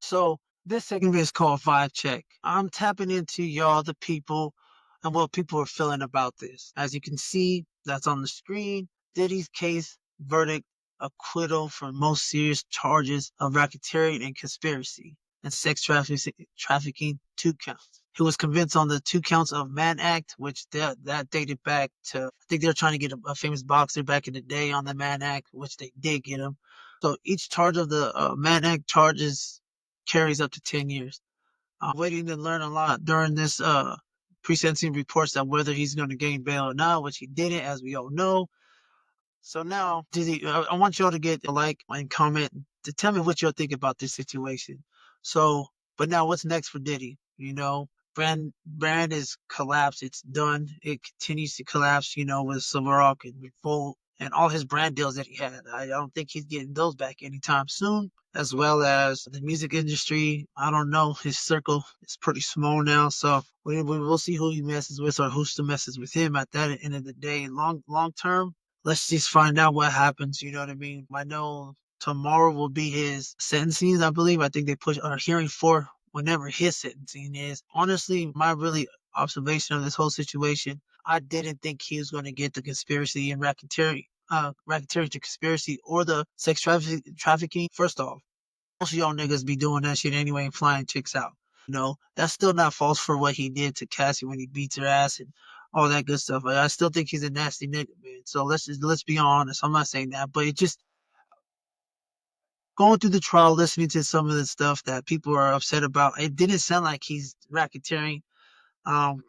So this segment is called Vibe Check. I'm tapping into y'all, the people, and what people are feeling about this. As you can see, that's on the screen. Diddy's case verdict acquittal for most serious charges of racketeering and conspiracy and sex trafficking, 2 counts. He was convinced on the 2 counts of Mann Act, which that dated back to, I think they were trying to get a famous boxer back in the day on the Mann Act, which they did get him. So each charge of the Mann Act charges carries up to 10 years. I'm waiting to learn a lot during this pre-sentencing reports that whether he's going to gain bail or not, which he didn't, as we all know. So now, Dizzy, I want y'all to get a like and comment to tell me what y'all think about this situation. So, but now what's next for Diddy? Brand is collapsed. It's done. It continues to collapse, with Ciroc and Revolt and all his brand deals that he had. I don't think he's getting those back anytime soon, as well as the music industry. I don't know. His circle is pretty small now. So we'll see who he messes with or who still messes with him at that end of the day. Long term, let's just find out what happens. You know what I mean? I know tomorrow will be his sentencing, I believe. I think they push our hearing for whenever his sentencing is. Honestly, my really observation of this whole situation, I didn't think he was going to get the conspiracy and racketeering to conspiracy or the sex trafficking. First off, most of y'all niggas be doing that shit anyway and flying chicks out. That's still not false for what he did to Cassie when he beats her ass and all that good stuff. I still think he's a nasty nigga, man. So let's be honest. I'm not saying that, but it just going through the trial, listening to some of the stuff that people are upset about, it didn't sound like he's racketeering,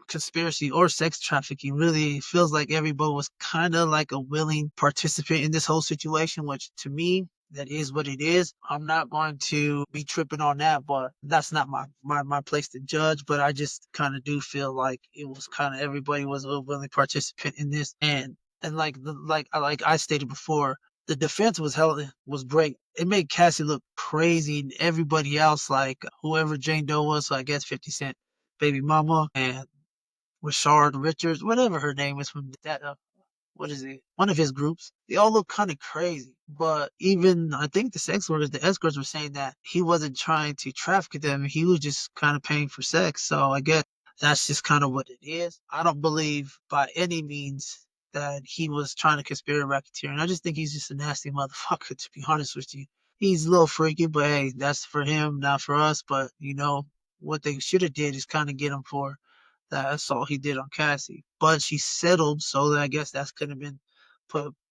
conspiracy or sex trafficking. Really feels like everybody was kind of like a willing participant in this whole situation, which to me, that is what it is. I'm not going to be tripping on that, but that's not my place to judge. But I just kind of do feel like it was kind of everybody was a willing participant in this, and like I stated before, the defense was great. It made Cassie look crazy, and everybody else, like whoever Jane Doe was, so I guess 50 Cent baby mama and Rashard Richards, whatever her name is from that, what is it? One of his groups. They all look kind of crazy. But even, I think the sex workers, the escorts were saying that he wasn't trying to traffic them. He was just kind of paying for sex. So I guess that's just kind of what it is. I don't believe by any means that he was trying to conspire racketeering. I just think he's just a nasty motherfucker, to be honest with you. He's a little freaky, but hey, that's for him, not for us. But, what they should have did is kind of get him for that's all he did on Cassie. But she settled, so I guess that could have been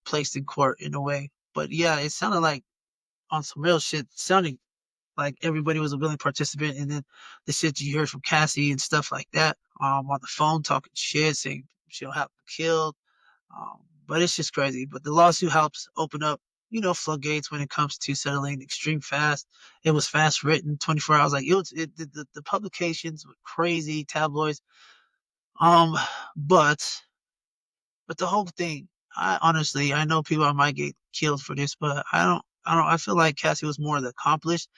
placed in court in a way. But yeah, it sounded like on some real shit, sounding like everybody was a willing participant. And then the shit you heard from Cassie and stuff like that, on the phone talking shit, saying she'll have him killed. But it's just crazy. But the lawsuit helps open up, floodgates when it comes to settling extreme fast. It was fast written, 24 hours. Like the publications were crazy, tabloids. Um, but the whole thing, I honestly, I know people might get killed for this, but I don't. I feel like Cassie was more the accomplished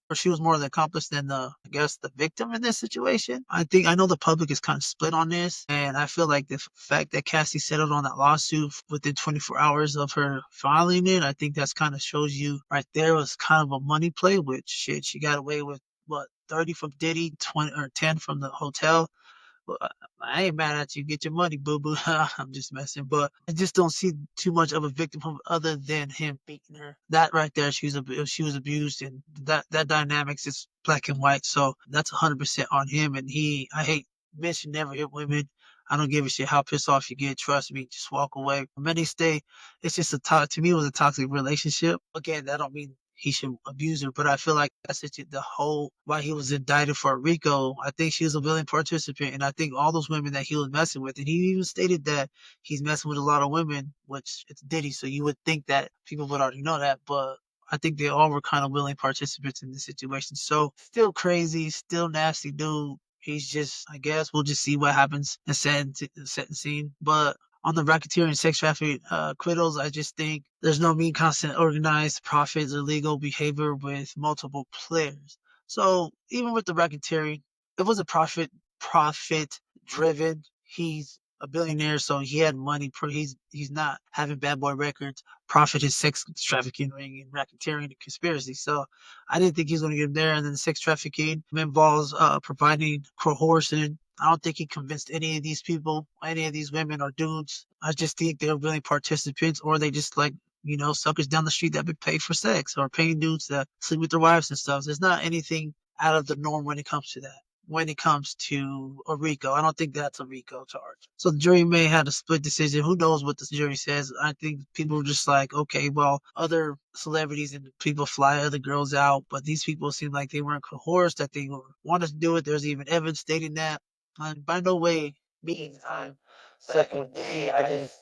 or she was more the accomplice than I guess, the victim in this situation. I know the public is kind of split on this, and I feel like the fact that Cassie settled on that lawsuit within 24 hours of her filing it, I think that's kind of shows you right there was kind of a money play. Which shit, she got away with what 30 from Diddy, 20 or 10 from the hotel. Well, I ain't mad at you. Get your money, boo boo. I'm just messing, but I just don't see too much of a victim other than him beating her. That right there, she was abused, and that dynamics is black and white. So that's 100% on him. And I hate men should never hit women. I don't give a shit how pissed off you get. Trust me, just walk away. Many stay. It's just to me, it was a toxic relationship. Again, that don't mean he should abuse her, but I feel like that's the whole why he was indicted for RICO. I think she was a willing participant, and I think all those women that he was messing with, and he even stated that he's messing with a lot of women, which it's Diddy, so you would think that people would already know that, but I think they all were kind of willing participants in the situation. So still crazy, still nasty dude. He's just, I guess, we'll just see what happens in sentencing. But on the racketeering sex trafficking acquittals, I just think there's no mean, constant, organized profits or legal behavior with multiple players. So even with the racketeering, it was a profit driven. He's a billionaire, so he had money. He's not having bad boy records, profit his sex trafficking ring and racketeering and conspiracy. So I didn't think he was going to get there. And then the sex trafficking involves providing coercion. I don't think he convinced any of these people, any of these women or dudes. I just think they're willing participants, or they just like suckers down the street that been paid for sex or paying dudes to sleep with their wives and stuff. There's not anything out of the norm when it comes to that. When it comes to a RICO, I don't think that's a RICO charge. So the jury may have a split decision. Who knows what the jury says? I think people are just like, okay, well, other celebrities and people fly other girls out, but these people seem like they weren't coerced, that they wanted to do it. There's even evidence stating that. By no way means I'm second day. I just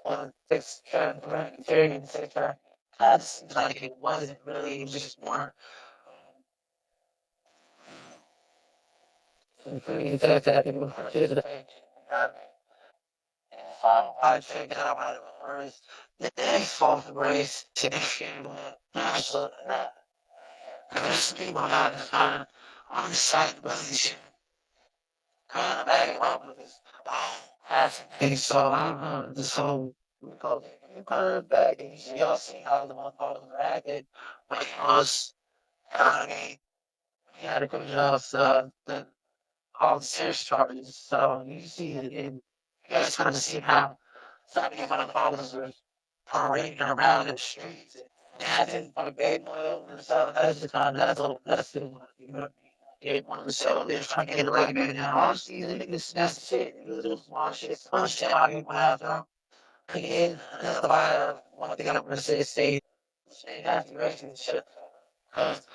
on sex trafficking, carrying sex trafficking. That seems like it wasn't really, it was just more sex trafficking participation. I checked out my first, the next fall of race, significant, but also that there's people out of time on the side position. Kind of back up with this. And so I don't know, this whole you kind of back and y'all see how the motherfuckers are acting when it was, I mean, he had a good job, so all the serious charges. So you see it, and you guys kind of see how some of these motherfuckers are parading around in the streets and dancing on the bed oil and stuff. That's the kind of, that's the one, you know what I mean? They want to sell this, trying to get a black man now. Honestly, the niggas, that's the shit. Niggas do small shit. Some shit out here, have though. Again, that's why one thing I'm gonna say that's the rest of the shit. Cause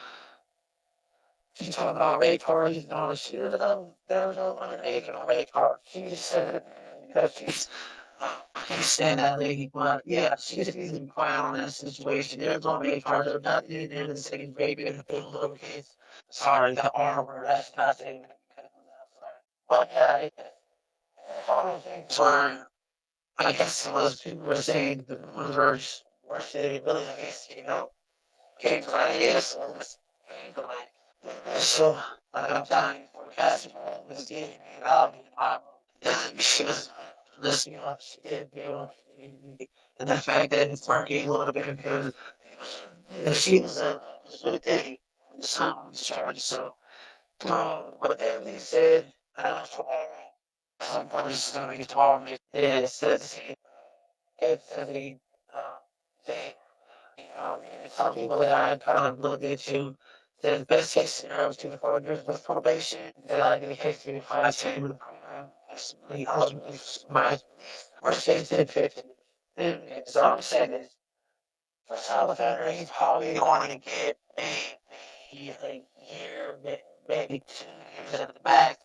she talking about rape cars and all this shit. There's no underage on rape cars. She just said it because she's can't stand that lady, but yeah, she just needs to be quiet on that situation. There's no rape cars or nothing in there that's saying raping and little kids. Sorry, the R word, that's not saying that. But yeah, it's all those things where I guess most people were saying the ones were saying really, I guess, came from ideas. So, like I'm telling you, forecasting was getting me out of she was listening up, she did, and the fact that it's working a little bit because she was a good thing, the song was charged. So, what everything said, I don't know, some point is going to get told me, it says, it's a, thing. Some people that I kind of look into the best case scenario is 2 to 4 years with probation. Then I get a case 3 to 5 10 with a program. That's really ultimately my worst case 10 15. And so I'm saying is for child offender, he's probably going to get maybe a year, maybe 2 years at the back.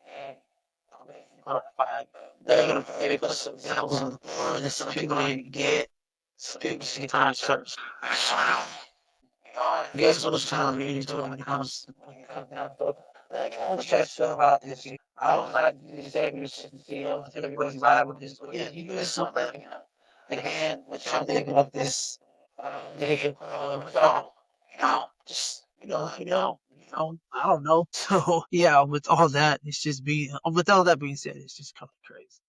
And they're going to maybe put some examples on the board that some people don't get. Some people see time serves. I guess what was telling me to do when it comes down to it. Like, I was just feel about this. I don't like to say you should feel everybody's live with this, but yeah, you guys something, again, what y'all think about this, nigga, just, I don't know. So, yeah, with all that, it's just with all that being said, it's just kind of crazy.